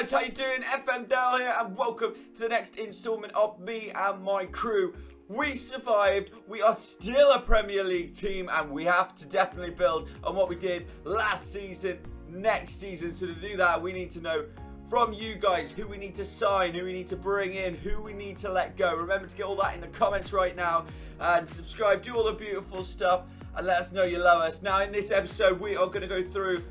guys, how you doing? FM Dale here, and welcome to the next instalment of me and my crew. We survived, we are still a Premier League team, and we have to definitely build on what we did last season, next season. So to do that, we need to know from you guys who we need to sign, who we need to bring in, who we need to let go. Remember to get all that in the comments right now, and subscribe, do all the beautiful stuff, and let us know you love us. Now in this episode, we are going to go through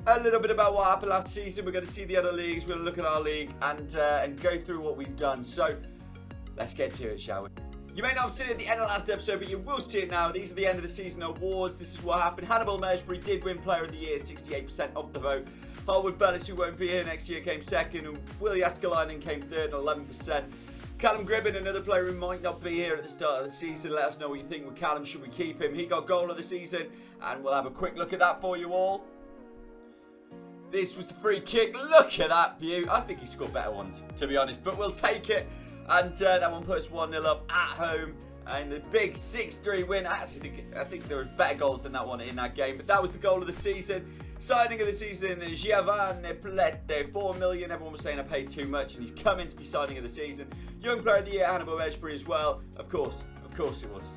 a little bit about what happened last season. We're going to see the other leagues, we're going to look at our league, and go through what we've done. So let's get to it, shall we? You may not have seen it at the end of the last episode, but you will see it now. These are the end of the season awards. This is what happened. Hannibal Mejbri did win Player of the Year, 68% of the vote. Harwood Bellis, who won't be here next year, came second, and Willie Askelainen came third, 11%. Callum Gribben, another player who might not be here at the start of the season. Let us know what you think with Callum. Should we keep him? He got goal of the season, and we'll have a quick look at that for you all. This was the free kick. Look at that view. I think he scored better ones, to be honest, but we'll take it. And that one puts 1-0 up at home. And the big 6-3 win. Actually, I think there were better goals than that one in that game. But that was the goal of the season. Signing of the season, Giovanni Plete, 4 million. Everyone was saying I paid too much, and he's coming to be signing of the season. Young Player of the Year, Hannibal Mejbri as well. Of course it was.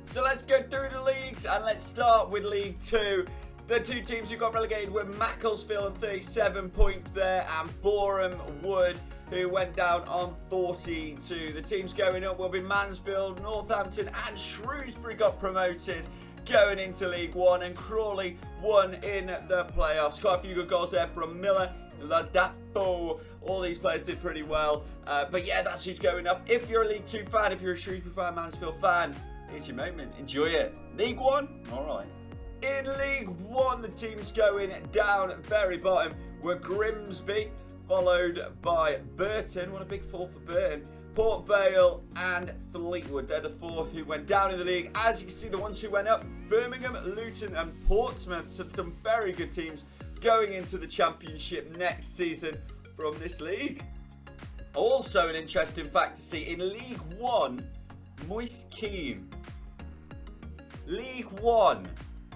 So let's go through the leagues, and let's start with League 2. The two teams who got relegated were Macclesfield on 37 points there, and Boreham Wood, who went down on 42. The teams going up will be Mansfield, Northampton, and Shrewsbury got promoted going into League 1, and Crawley won in the playoffs. Quite a few good goals there from Miller, Ladapo. All these players did pretty well. But yeah, that's who's going up. If you're a League 2 fan, if you're a Shrewsbury fan, Mansfield fan, here's your moment. Enjoy it. League 1? All right. In League 1, the teams going down very bottom were Grimsby, followed by Burton. What a big fall for Burton. Port Vale and Fleetwood. They're the four who went down in the league. As you can see, the ones who went up, Birmingham, Luton and Portsmouth. Some very good teams going into the Championship next season from this league. Also an interesting fact to see in League 1, Moise Keane. League 1.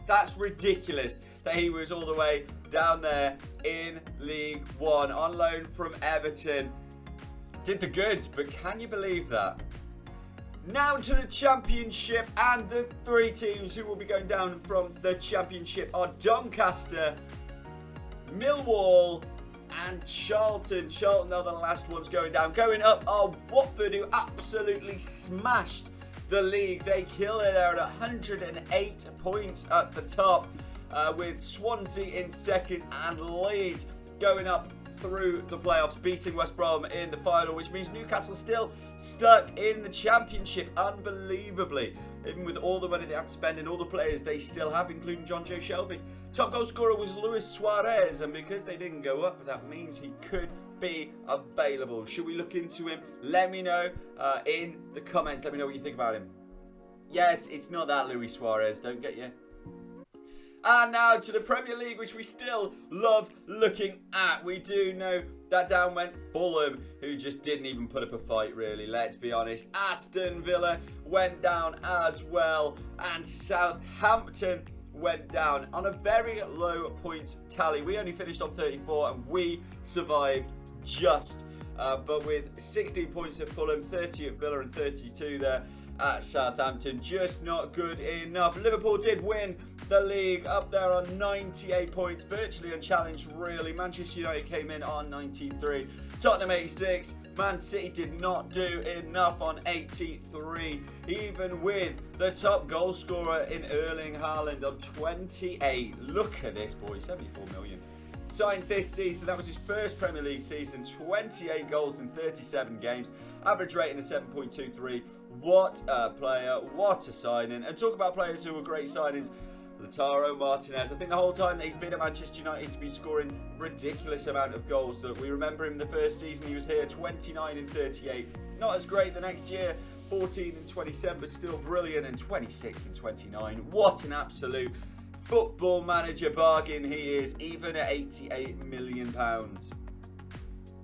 That's ridiculous that he was all the way down there in League 1 on loan from Everton. Did the goods, but can you believe that? Now to the Championship, and the three teams who will be going down from the Championship are Doncaster, Millwall and Charlton. Charlton are the last ones going down. Going up are Watford, who absolutely smashed the league. They kill it there at 108 points at the top, with Swansea in second and Leeds going up through the playoffs, beating West Brom in the final, which means Newcastle still stuck in the Championship unbelievably. Even with all the money they have to spend and all the players they still have, including John Joe Shelby. Top goal scorer was Luis Suarez, and because they didn't go up, that means he could be available. Should we look into him? Let me know in the comments. Let me know what you think about him. Yes, it's not that Luis Suarez, don't get you. And now to the Premier League, which we still love looking at. We do know that down went Fulham, who just didn't even put up a fight, really, let's be honest. Aston Villa went down as well, and Southampton went down on a very low points tally. We only finished on 34, and we survived just. But with 16 points at Fulham, 30 at Villa, and 32 there at Southampton, just not good enough. Liverpool did win the league, up there on 98 points, virtually unchallenged really. Manchester United came in on 93, Tottenham 86, Man City did not do enough on 83, even with the top goal scorer in Erling Haaland on 28. Look at this boy, 74 million. Signed this season, that was his first Premier League season, 28 goals in 37 games, average rating of 7.23. What a player, what a signing. And talk about players who were great signings, Lautaro Martinez. I think the whole time that he's been at Manchester United, he's been scoring ridiculous amount of goals. That we remember him the first season he was here, 29 and 38. Not as great the next year, 14 and 27, but still brilliant, and 26 and 29. What an absolute football manager bargain he is, even at £88 million.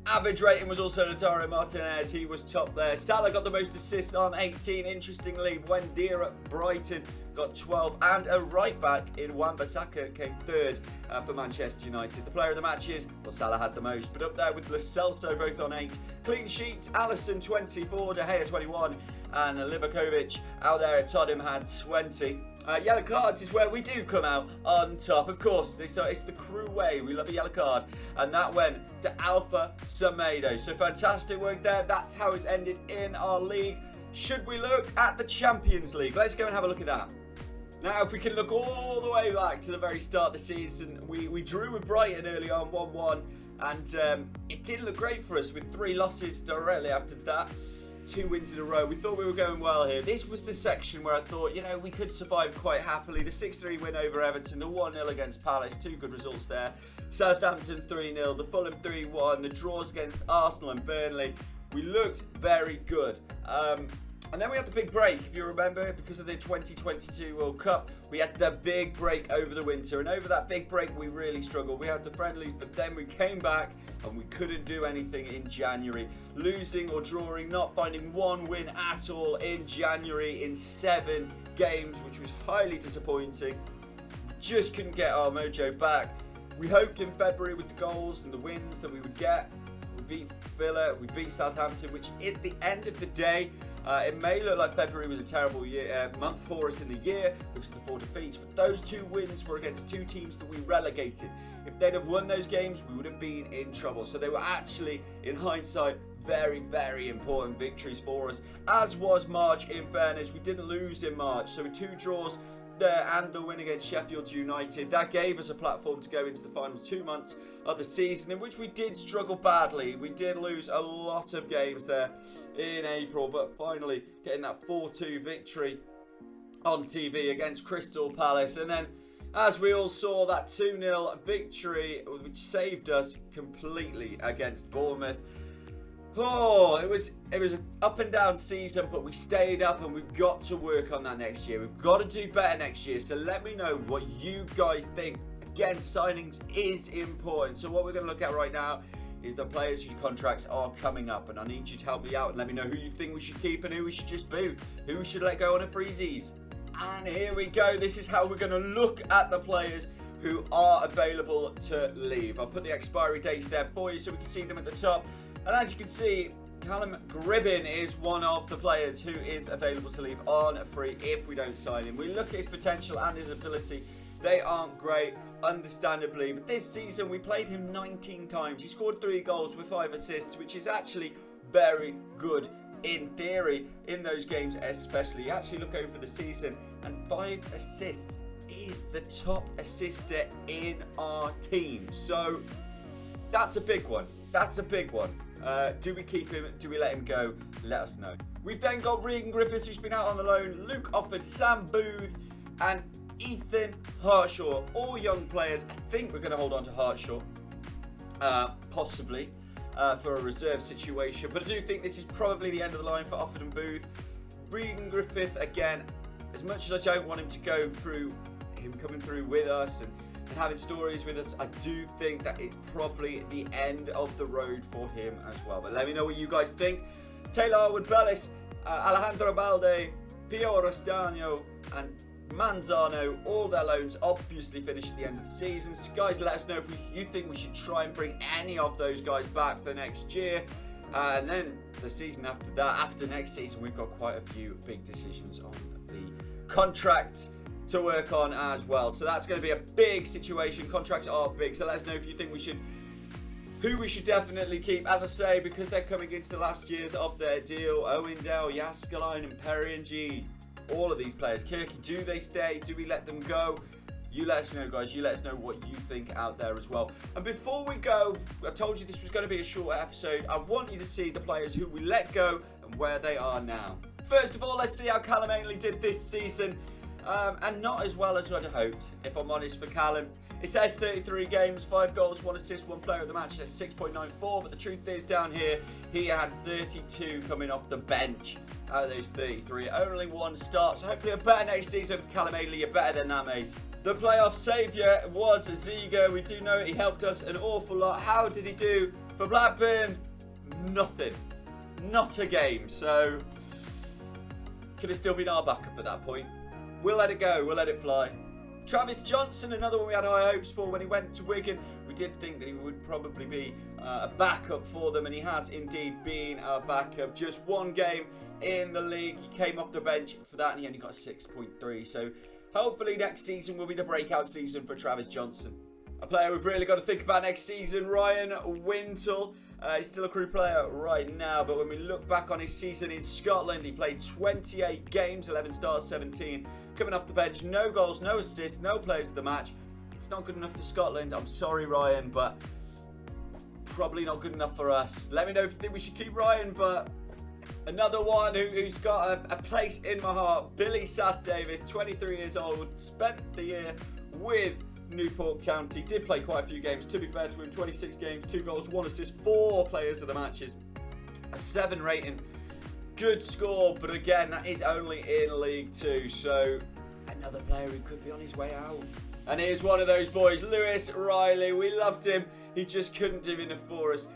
Average rating was also Lautaro Martinez. He was top there. Salah got the most assists on 18. Interestingly, Wendyr at Brighton got 12. And a right back in Wan-Bissaka came third for Manchester United. The player of the matches, well, Salah had the most. But up there with Lo Celso, both on 8. Clean sheets, Alisson 24, De Gea 21. And Livakovic out there at Tottenham had 20. Yellow cards is where we do come out on top. Of course, it's the Crewe way. We love a yellow card. And that went to Alpha Semedo. So fantastic work there. That's how it's ended in our league. Should we look at the Champions League? Let's go and have a look at that. Now, if we can look all the way back to the very start of the season, we drew with Brighton early on, 1-1. And it didn't look great for us with 3 losses directly after that. 2 wins in a row. We thought we were going well here. This was the section where I thought, you know, we could survive quite happily. The 6-3 win over Everton, the 1-0 against Palace, 2 good results there. Southampton 3-0, the Fulham 3-1, the draws against Arsenal and Burnley. We looked very good. And then we had the big break, if you remember, because of the 2022 World Cup. We had the big break over the winter, and over that big break we really struggled. We had the friendlies, but then we came back and we couldn't do anything in January. Losing or drawing, not finding one win at all in January in 7 games, which was highly disappointing. Just couldn't get our mojo back. We hoped in February with the goals and the wins that we would get. We beat Villa, we beat Southampton, which at the end of the day, it may look like February was a terrible month for us in the year, which is the 4 defeats, but those 2 wins were against 2 teams that we relegated. If they'd have won those games, we would have been in trouble. So they were actually, in hindsight, very, very important victories for us, as was March. In fairness, we didn't lose in March, so with 2 draws there and the win against Sheffield United, that gave us a platform to go into the final 2 months of the season, in which we did struggle badly. We did lose a lot of games there in April, but finally getting that 4-2 victory on TV against Crystal Palace. And then, as we all saw, that 2-0 victory, which saved us completely against Bournemouth. Oh, it was an up and down season, but we stayed up, and we've got to work on that next year. We've got to do better next year. So let me know what you guys think. Again, signings is important. So what we're going to look at right now is the players whose contracts are coming up, and I need you to help me out and let me know who you think we should keep and who we should just boot, who we should let go on a freezies. And here we go. This is how we're going to look at the players who are available to leave. I'll put the expiry dates there for you so we can see them at the top. And as you can see, Callum Gribbin is one of the players who is available to leave on free if we don't sign him. We look at his potential and his ability. They aren't great, understandably, but this season we played him 19 times. He scored 3 goals with 5 assists, which is actually very good in theory in those games, especially. You actually look over the season, and 5 assists is the top assister in our team. So that's a big one. That's a big one. Do we keep him? Do we let him go? Let us know. We've then got Regan Griffiths, who's been out on the loan. Luke Offord, Sam Booth, and Ethan Hartshaw. All young players. I think we're going to hold on to Hartshaw, possibly, for a reserve situation. But I do think this is probably the end of the line for Offord and Booth. Regan Griffith, again, as much as I don't want him to go through, him coming through with us and having stories with us, I do think that it's probably the end of the road for him as well. But let me know what you guys think. Taylor Harwood-Bellis, Alejandro Balde, Pio Rostano, and Manzano, all their loans obviously finish at the end of the season. So guys, let us know if you think we should try and bring any of those guys back for next year. And then the season after that, after next season, we've got quite a few big decisions on the contracts to work on as well. So that's going to be a big situation. Contracts are big. So let us know if you think who we should definitely keep. As I say, because they're coming into the last years of their deal, Owendale, Yaskaline and Perry, all of these players. Kirky, do they stay? Do we let them go? You let us know, guys. You let us know what you think out there as well. And before we go, I told you this was going to be a short episode. I want you to see the players who we let go and where they are now. First of all, let's see how Callum Ainley did this season. and not as well as I'd hoped, if I'm honest, for Callum. It says 33 games, 5 goals, 1 assist, 1 player of the match. That's 6.94, but the truth is down here, he had 32 coming off the bench out of those 33. Only 1 start, so hopefully a better next season for Callum Ailey. You're better than that, mate. The playoff saviour was Zigo. We do know he helped us an awful lot. How did he do for Blackburn? Nothing. Not a game, so could have still been our backup at that point. We'll let it go, we'll let it fly. Travis Johnson, another one we had high hopes for when he went to Wigan. We did think that he would probably be a backup for them, and he has indeed been a backup. Just 1 game in the league. He came off the bench for that, and he only got a 6.3. So hopefully next season will be the breakout season for Travis Johnson. A player we've really got to think about next season, Ryan Wintle. He's still a Crewe player right now, but when we look back on his season in Scotland, he played 28 games, 11 starts, 17. Coming off the bench, no goals, no assists, no players of the match. It's not good enough for Scotland. I'm sorry, Ryan, but probably not good enough for us. Let me know if you think we should keep Ryan, but another one who's got a place in my heart, Billy Sass-Davis, 23 years old, spent the year with Newport County, did play quite a few games, to be fair to him. 26 games, 2 goals, 1 assist, 4 players of the matches, a 7 rating. Good score, but again, that is only in League 2, so another player who could be on his way out. And here's one of those boys, Lewis Riley. We loved him. He just couldn't do enough for us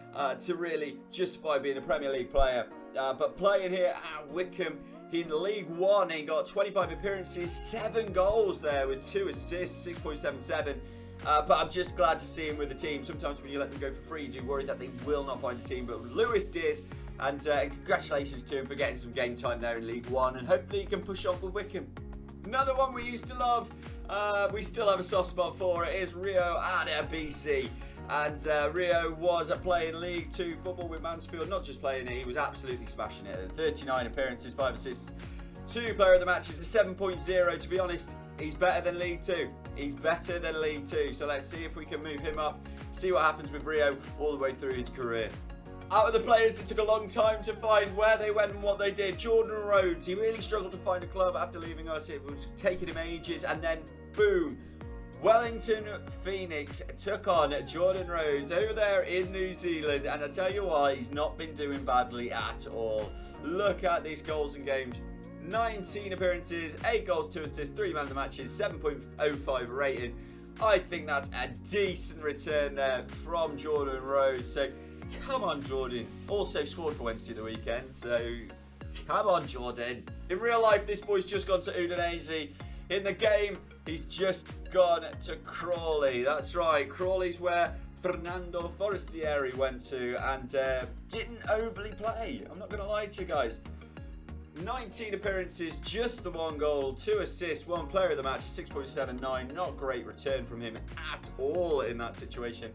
to really justify being a Premier League player. But playing here at Wycombe, in League 1, he got 25 appearances, 7 goals there with 2 assists, 6.77. But I'm just glad to see him with the team. Sometimes when you let them go for free, you do worry that they will not find a team. But Lewis did, and congratulations to him for getting some game time there in League 1. And hopefully he can push on with Wycombe. Another one we used to love, we still have a soft spot for it, is Rio Adebisi. And Rio was playing League 2 football with Mansfield, not just playing it, he was absolutely smashing it. 39 appearances, 5 assists, 2 player of the matches, a 7.0. To be honest, he's better than League 2. He's better than League 2. So let's see if we can move him up, see what happens with Rio all the way through his career. Out of the players, it took a long time to find where they went and what they did. Jordan Rhodes, he really struggled to find a club after leaving us. It was taking him ages, and then boom, Wellington Phoenix took on Jordan Rhodes over there in New Zealand, and I tell you why, he's not been doing badly at all. Look at these goals and games. 19 appearances, 8 goals, 2 assists, 3 man of the matches, 7.05 rating. I think that's a decent return there from Jordan Rhodes. So come on, Jordan. Also scored for Wednesday the weekend, so come on, Jordan. In real life, this boy's just gone to Udinese. In the game, he's just gone to Crawley. That's right, Crawley's where Fernando Forestieri went to, and didn't overly play. I'm not going to lie to you guys. 19 appearances, just the 1 goal, 2 assists, 1 player of the match, 6.79. Not great return from him at all in that situation.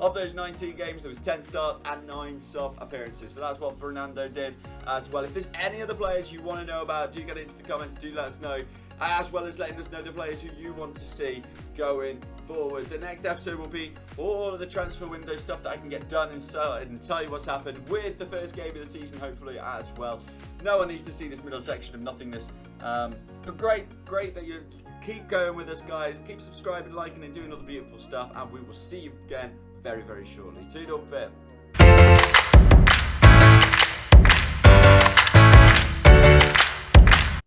Of those 19 games, there was 10 starts and 9 sub appearances. So that's what Fernando did as well. If there's any other players you want to know about, do get into the comments, do let us know. As well as letting us know the players who you want to see going forward. The next episode will be all of the transfer window stuff that I can get done and tell you what's happened with the first game of the season, hopefully, as well. No one needs to see this middle section of nothingness. But great that you keep going with us, guys. Keep subscribing, liking, and doing all the beautiful stuff. And we will see you again very, very shortly. Toodle bit.